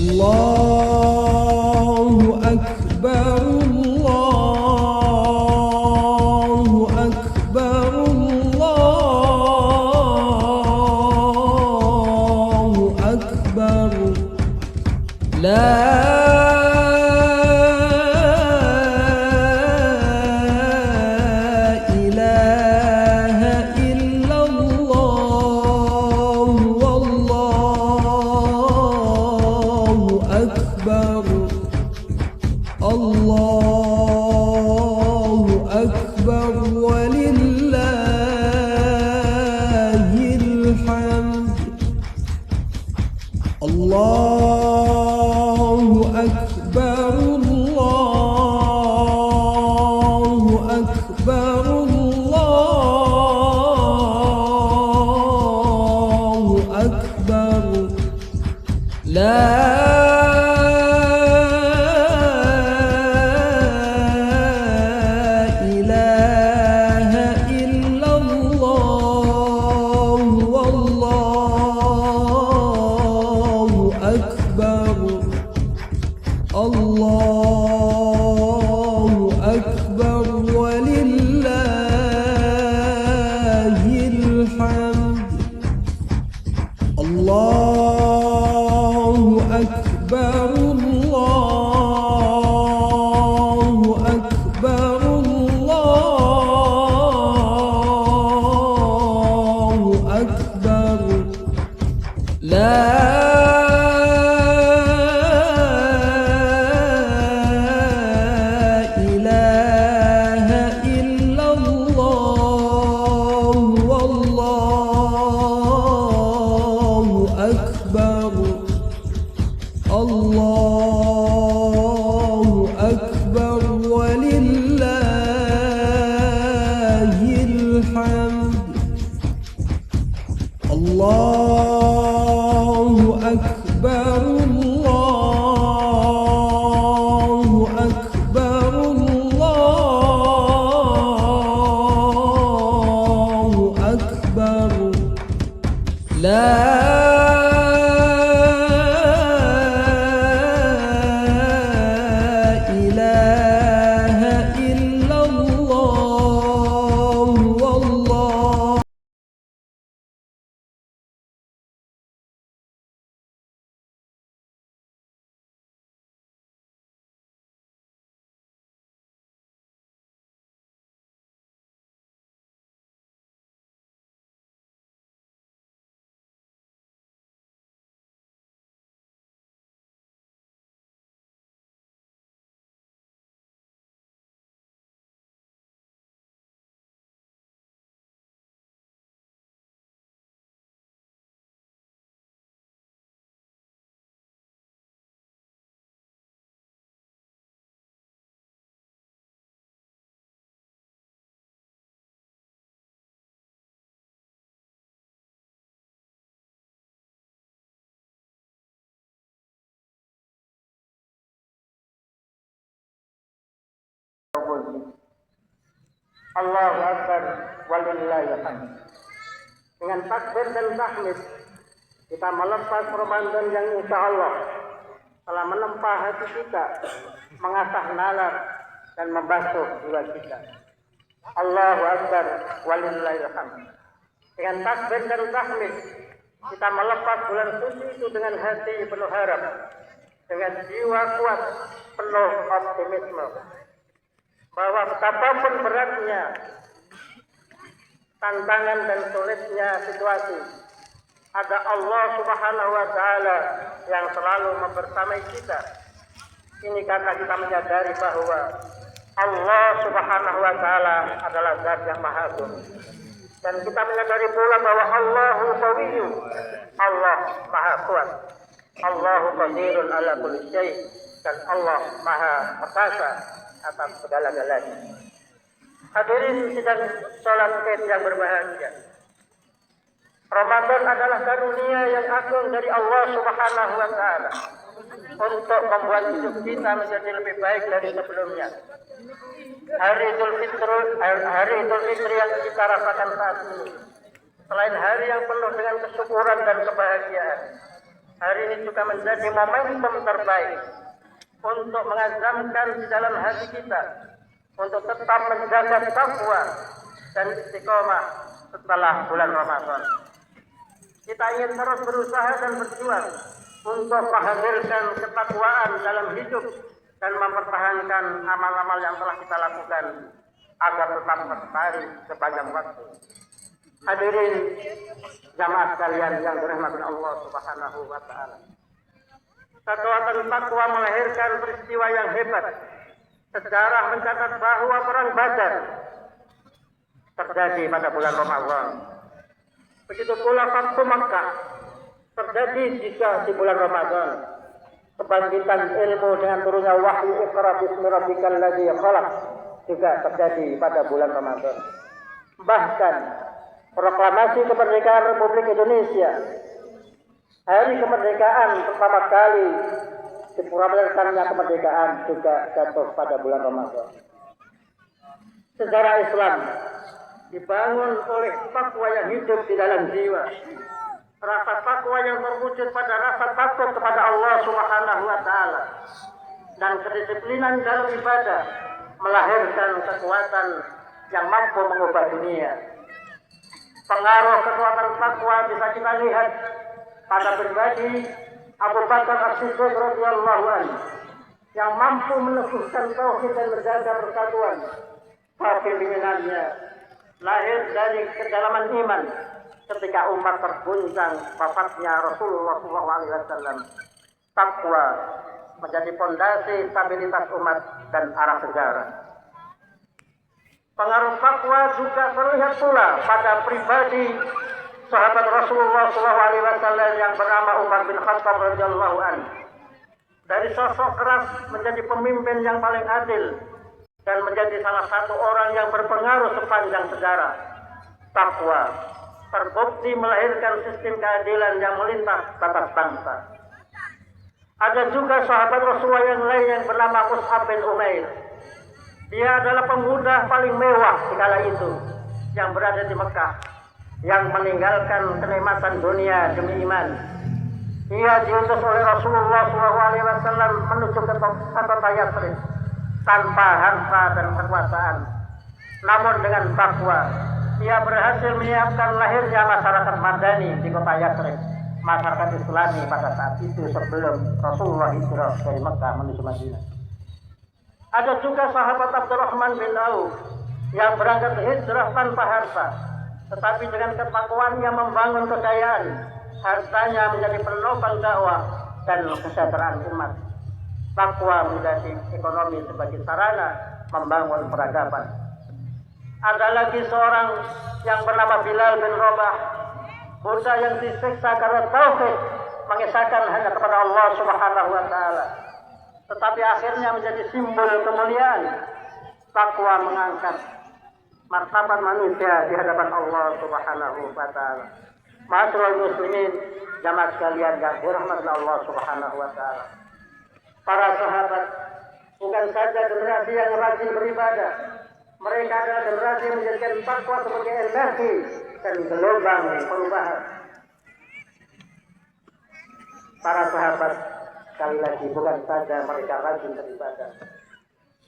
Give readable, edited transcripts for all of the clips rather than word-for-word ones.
الله أكبر الله أكبر الله أكبر لا الله أكبر ولله الحمد الله أكبر الله أكبر الله أكبر لا الله أكبر ولله الحمد الله أكبر الله أكبر الله أكبر لا الله أكبر ولله الحمد الله أكبر الله أكبر الله أكبر لا Allahu Akbar walillahil hamd. Dengan takbir dan tahmid kita melepas Ramadan yang insya Allah telah menempa hati kita, mengasah nalar dan membasuh jiwa kita. Allahu Akbar walillahil hamd. Dengan takbir dan tahmid kita melepas bulan suci itu dengan hati penuh harap, dengan jiwa kuat penuh optimisme bahwa betapapun beratnya tantangan dan sulitnya situasi, ada Allah Subhanahu wa Ta'ala yang selalu membersamai kita. Ini karena kita menyadari bahwa Allah Subhanahu wa Ta'ala adalah Zat yang Maha Agung, dan kita menyadari pula bahwa Allahu Qawiyyu, Allah Maha Kuat, Allahu Qadirun ala kulli syai', dan Allah Maha Perkasa atas segala-galanya. Hadirin sidang sholat Id yang berbahagia, Ramadan adalah karunia yang agung dari Allah Subhanahu wa Ta'ala untuk membuat hidup kita menjadi lebih baik dari sebelumnya. Hari Idul Fitri yang kita rasakan saat ini, selain hari yang penuh dengan kesyukuran dan kebahagiaan, Hari ini juga menjadi momentum terbaik untuk mengazamkan di dalam hati kita untuk tetap menjaga takwa dan istiqomah setelah bulan Ramadan. Kita ingin terus berusaha dan berjuang untuk menghadirkan ketakwaan dalam hidup dan mempertahankan amal-amal yang telah kita lakukan agar tetap lestari sepanjang waktu. Hadirin jamaah sekalian yang dirahmati Allah Subhanahu wa taala. Kekuatan takwa melahirkan peristiwa yang hebat. Sejarah mencatat bahwa perang Badar terjadi pada bulan Ramadan. Begitu pula Fathu Makkah terjadi juga di bulan Ramadan. Kebangkitan ilmu dengan turunnya wahyu Iqra bismi rabbikal ladzi khalaq juga terjadi pada bulan Ramadan. Bahkan proklamasi kemerdekaan Republik Indonesia, hari kemerdekaan pertama kali diproklamasikannya kemerdekaan juga jatuh pada bulan Ramadan. Sejarah Islam dibangun oleh takwa yang hidup di dalam jiwa. Rasa takwa yang terwujud pada rasa takut kepada Allah Subhanahu wa taala dan kedisiplinan dalam ibadah melahirkan kekuatan yang mampu mengubah dunia. Pengaruh kekuatan takwa bisa kita lihat pada pribadi Abu Bakar As-Siddiq radhiyallahu anhu yang mampu meneguhkan tauhid dan menjaga persatuan. Kepemimpinannya lahir dari kedalaman iman ketika umat terguncang wafatnya Rasulullah SAW. Takwa menjadi fondasi stabilitas umat dan arah sejarah. Pengaruh takwa juga terlihat pula pada pribadi sahabat Rasulullah SAW yang bernama Umar bin Khattab radhiyallahu anhu. Dari sosok keras menjadi pemimpin yang paling adil dan menjadi salah satu orang yang berpengaruh sepanjang sejarah. Takwa terbukti melahirkan sistem keadilan yang melintas batas bangsa. Ada juga sahabat Rasulullah yang lain yang bernama Mus'ab bin Umair. Dia adalah pemuda paling mewah di kala itu yang berada di Mekah, yang meninggalkan kenikmatan dunia demi iman. Ia diutus oleh Rasulullah SAW menuju ke kota Yathrib tanpa harta dan kekuasaan. Namun dengan takwa, ia berhasil menyiapkan lahirnya masyarakat Madani di kota Yathrib, masyarakat Islami pada saat itu sebelum Rasulullah hijrah dari Mekah menuju Madinah. Ada juga sahabat Abdurrahman bin Auf yang berangkat hijrah tanpa harta, tetapi dengan ketakwaannya membangun kekayaan, hartanya menjadi penopang dakwah dan kesejahteraan umat. Takwa menjadi ekonomi sebagai sarana membangun peradaban. Ada lagi seorang yang bernama Bilal bin Rabah, budak yang disiksa karena tauhid, mengesahkan hanya kepada Allah Subhanahu wa taala. Tetapi akhirnya menjadi simbol kemuliaan. Takwa mengangkat martabat manusia di hadapan Allah Subhanahu wa taala. Ma'asyiral muslimin, jamaah sekalian yang dirahmati Allah Subhanahu wa taala. Para sahabat bukan saja generasi yang rajin beribadah, mereka adalah generasi yang menjadikan takwa sebagai energi dan gelombang perubahan. Para sahabat sekali lagi bukan saja mereka rajin beribadah,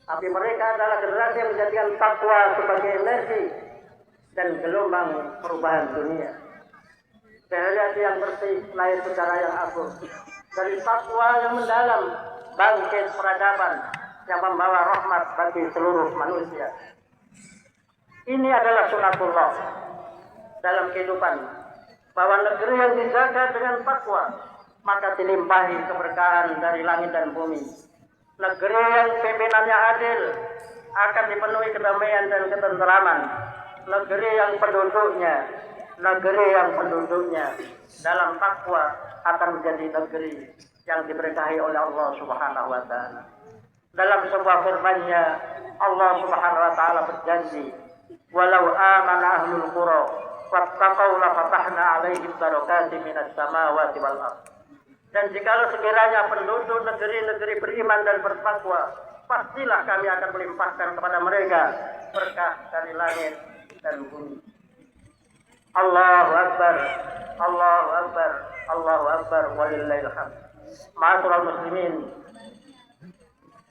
tapi mereka adalah generasi yang menjadikan takwa sebagai energi dan gelombang perubahan dunia. Dari hati yang bersih lahir secara yang agung. Dari takwa yang mendalam bangkit peradaban yang membawa rahmat bagi seluruh manusia. Ini adalah sunatullah dalam kehidupan, bahwa negeri yang dijaga dengan takwa maka dilimpahi keberkahan dari langit dan bumi. Negeri yang pimpinannya adil akan dipenuhi kedamaian dan ketenteraman. Negeri yang penduduknya dalam takwa akan menjadi negeri yang diberkahi oleh Allah Subhanahu wa taala. Dalam sebuah firman-Nya Allah Subhanahu wa taala berjanji, "Walau amana ahlul qura wattaqau la fatahna 'alaihim barakatin minas samawati wal ardh." Dan jikalau sekiranya penduduk negeri-negeri beriman dan bertakwa, pastilah kami akan melimpahkan kepada mereka berkah dari langit dan bumi. Allahu Akbar, Allahu Akbar. Allahu Akbar walillahil hamd. Ma'asyiral muslimin,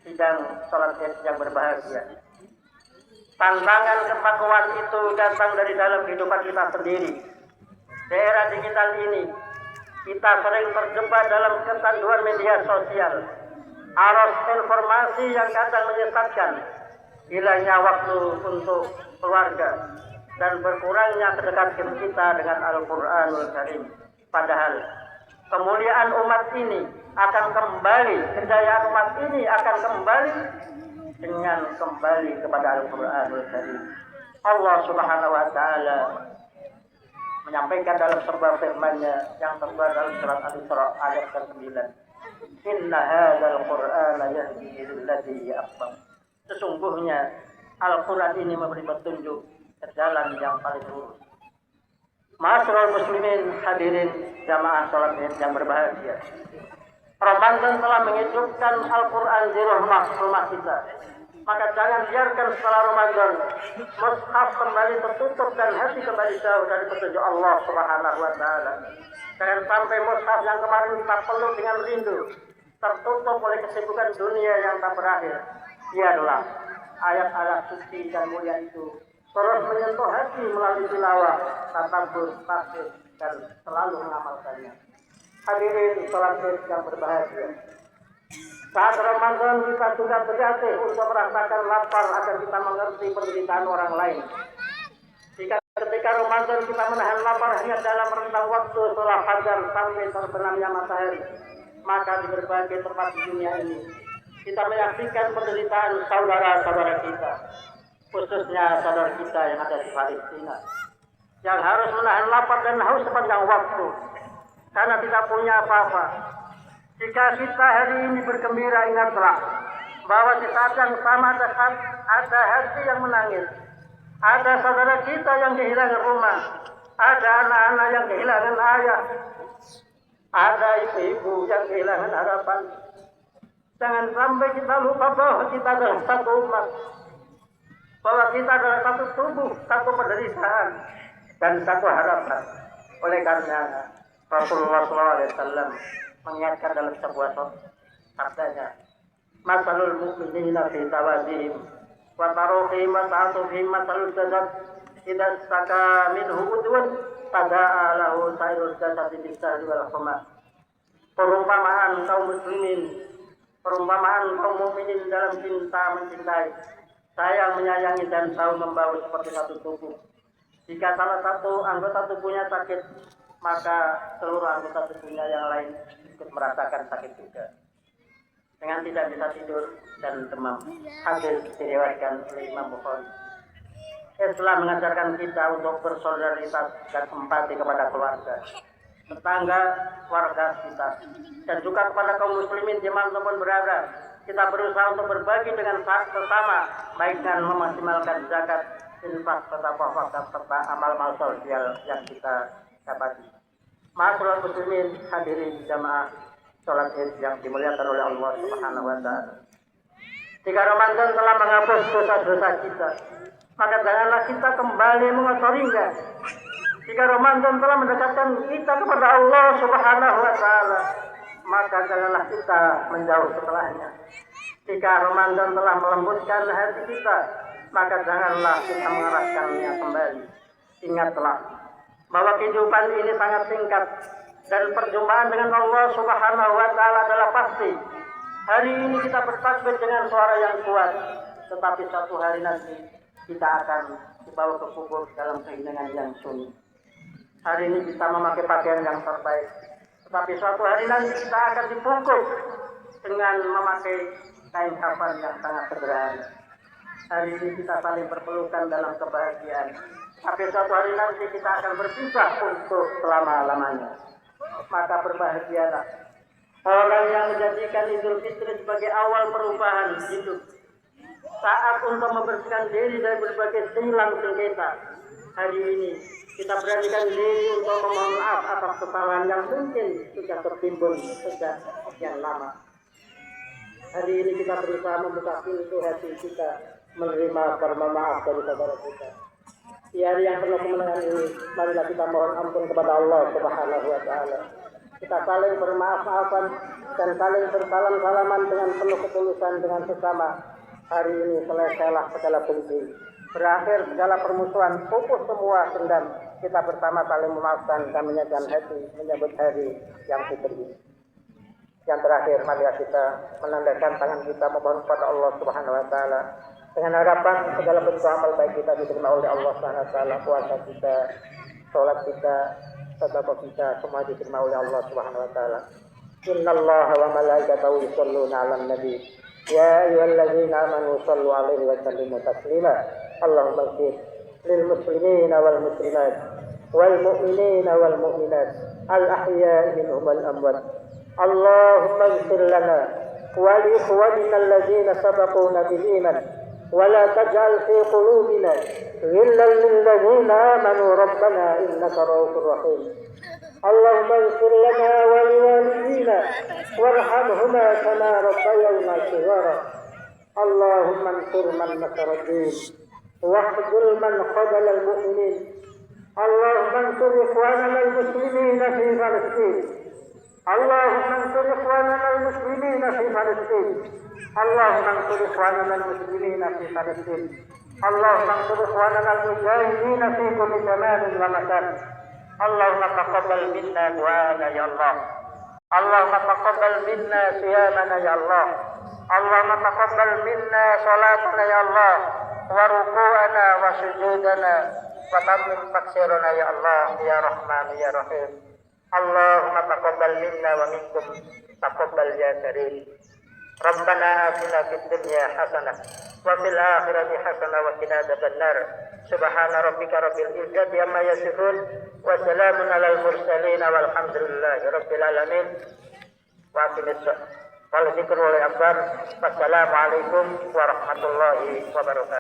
sidang salat yang berbahagia. Tantangan kepatuhan itu datang dari dalam kehidupan kita sendiri. Di era digital ini, kita sering terjebak dalam kecanduan media sosial. Arus informasi yang kadang menyesatkan, hilangnya waktu untuk keluarga, dan berkurangnya kedekatan kita dengan Al-Quranul Karim. Padahal kemuliaan umat ini akan kembali, kejayaan umat ini akan kembali dengan kembali kepada Al-Quranul Karim. Allah Subhanahu wa Ta'ala menyampaikan dalam sebuah firman-Nya yang terdapat dalam surat Al-Isra ayat ke-9. Inna hadzal Qur'ana yahdi lillati hiya aqwam. Sesungguhnya Al-Quran ini memberi petunjuk ke jalan yang paling lurus. Ma'asyiral muslimin, hadirin jamaah salat yang berbahagia. Ramadan telah menghidupkan Al-Quran di rumah kita. Maka jangan biarkan setelah Ramadan mushaf kembali tertutup dan hati kembali jauh dari petunjuk Allah Subhanahu wa Ta'ala. Jangan sampai mushaf yang kemarin kita peluk dengan rindu tertutup oleh kesibukan dunia yang tak berakhir. Biarlah ayat-ayat suci dan mulia itu terus menyentuh hati melalui tilawah, tadabbur, tafsir, dan selalu mengamalkannya. Hadirin salat yang berbahagia. Saat Ramadan kita sudah berlatih untuk merasakan lapar agar kita mengerti penderitaan orang lain. Jika ketika Ramadan kita menahan lapar hanya dalam rentang waktu setelah fajar sampai terbenamnya matahari, maka di berbagai tempat di dunia ini kita menyaksikan penderitaan saudara-saudara kita, khususnya saudara kita yang ada di Palestina, yang harus menahan lapar dan haus sepanjang waktu karena tidak punya apa-apa. Jika kita hari ini bergembira, ingatlah bahwa di saat yang sama ada hati yang menangis, ada saudara kita yang kehilangan rumah, ada anak-anak yang kehilangan ayah, ada ibu-ibu yang kehilangan harapan. Jangan sampai kita lupa bahwa kita adalah satu umat, bahwa kita adalah satu tubuh, satu penderitaan, dan satu harapan. Oleh karena Rasulullah SAW mengingatkan dalam sebuah sabdanya, masalul mu'minina fi tawadihim wa taruhim wa ta'atufihim masalul jasad idza istaka minhu udwan tada'a lahu sairul jasadi bisahri wal humma. Perumpamaan kaum muslimin, perumpamaan kaum mukminin dalam cinta mencintai, sayang menyayangi dan tahu membawa seperti satu tubuh. Jika salah satu anggota tubuhnya sakit, maka seluruh anggota tubuhnya yang lain ikut merasakan sakit juga, dengan tidak bisa tidur dan demam. Hadis diriwayatkan oleh Imam Bukhari. Islam mengajarkan kita untuk bersolidaritas dan empati kepada keluarga, tetangga, warga sekitar, dan juga kepada kaum muslimin dimanapun berada. Kita berusaha untuk berbagi dengan sesama, baik dengan memaksimalkan zakat, infak, sedekah, wakaf, serta amal-amal sosial yang kita dapati. Ma'asyiral muslimin, hadirin jamaah salat Id yang dimuliakan oleh Allah Subhanahu wa Ta'ala. Jika Ramadan telah menghapus dosa-dosa kita, maka janganlah kita kembali mengotorinya. Jika Ramadan telah mendekatkan kita kepada Allah Subhanahu wa Ta'ala, maka janganlah kita menjauh setelahnya. Jika Ramadan telah melembutkan hati kita, maka janganlah kita mengarahkannya kembali. Ingatlah bahwa kehidupan ini sangat singkat dan perjumpaan dengan Allah Subhanahu wa Ta'ala adalah pasti. Hari ini kita bertakbir dengan suara yang kuat, tetapi satu hari nanti kita akan dibawa ke kubur dalam keheningan yang sunyi. Hari ini kita memakai pakaian yang terbaik, tetapi suatu hari nanti kita akan dibungkus dengan memakai kain kafan yang sangat sederhana. Hari ini kita saling berpelukan dalam kebahagiaan, tapi suatu hari nanti kita akan berpisah untuk selama-lamanya. Maka berbahagialah orang yang menjadikan Idul Fitri sebagai awal perubahan hidup, saat untuk membersihkan diri dari berbagai silang sengketa. Hari ini kita beranikan diri untuk memohon maaf atas kesalahan yang mungkin sudah tertimbun sejak sekian lama. Hari ini kita berusaha membuka pintu hati kita menerima permohonan maaf dari saudara kita. Di hari yang penuh kemenangan ini, marilah kita mohon ampun kepada Allah Subhanahu wa Ta'ala. kita saling bermaaf-maafan dan saling bersalam-salaman dengan penuh ketulusan dengan sesama. Hari ini selesailah segala benci, berakhir segala permusuhan, pupus semua dendam. Kita bersama saling memaafkan dan menyatakan hati menyambut hari yang fitri. Yang terakhir, mari kita menandakan tangan kita memohon kepada Allah Subhanahu wa taala dengan harapan segala bentuk amal baik kita diterima oleh Allah Subhanahu wa taala, puasa kita, salat kita, sedekah kita semua diterima oleh Allah Subhanahu wa taala. Innallaha wa malaikatahu yusholluna 'alan nabi. Ya ayyuhalladzina amanu shallu 'alaihi wa sallimu taslima. Allahumma ighfir lil muslimina wal muslimat wal mu'minina wal mu'minat al ahya'i minhum wal amwat. Allahumma ighfir lana wa li ikhwanina alladzina sabaquna bil iman wa la taj'al fi qulubina ghillan lil ladzina amanu rabbana innaka ra'ufur rahim. Allahumma ighfir lana wa li walidina warhamhuma kama rabbayana shighara. Allahumma ansur man nasara ad-din واخذل من خذل المؤمنين. اللهم انصر اخواننا المسلمين في فلسطين. اللهم انصر اخواننا المسلمين في فلسطين. اللهم انصر اخواننا المسلمين في فلسطين. اللهم انصر اخواننا المجاهدين في كل زمان ومكان. اللهم تقبل منا دعاءنا يا الله. اللهم تقبل منا صيامنا يا الله. اللهم تقبل منا صلاتنا يا الله وركوعنا وسجودنا وتمم تقصيرنا يا الله يا رحمن يا رحيم. اللهم تقبل منا ومنكم تقبل يا كريم. ربنا آتنا في الدنيا حسنة وفي الآخرة حسنة وقنا عذاب النار. سبحان ربك رب العزة عما يصفون وسلام على المرسلين والحمد لله رب العالمين. وأقم الصلاة والذكر والأكبر. Wassalamualaikum warahmatullahi wabarakatuh.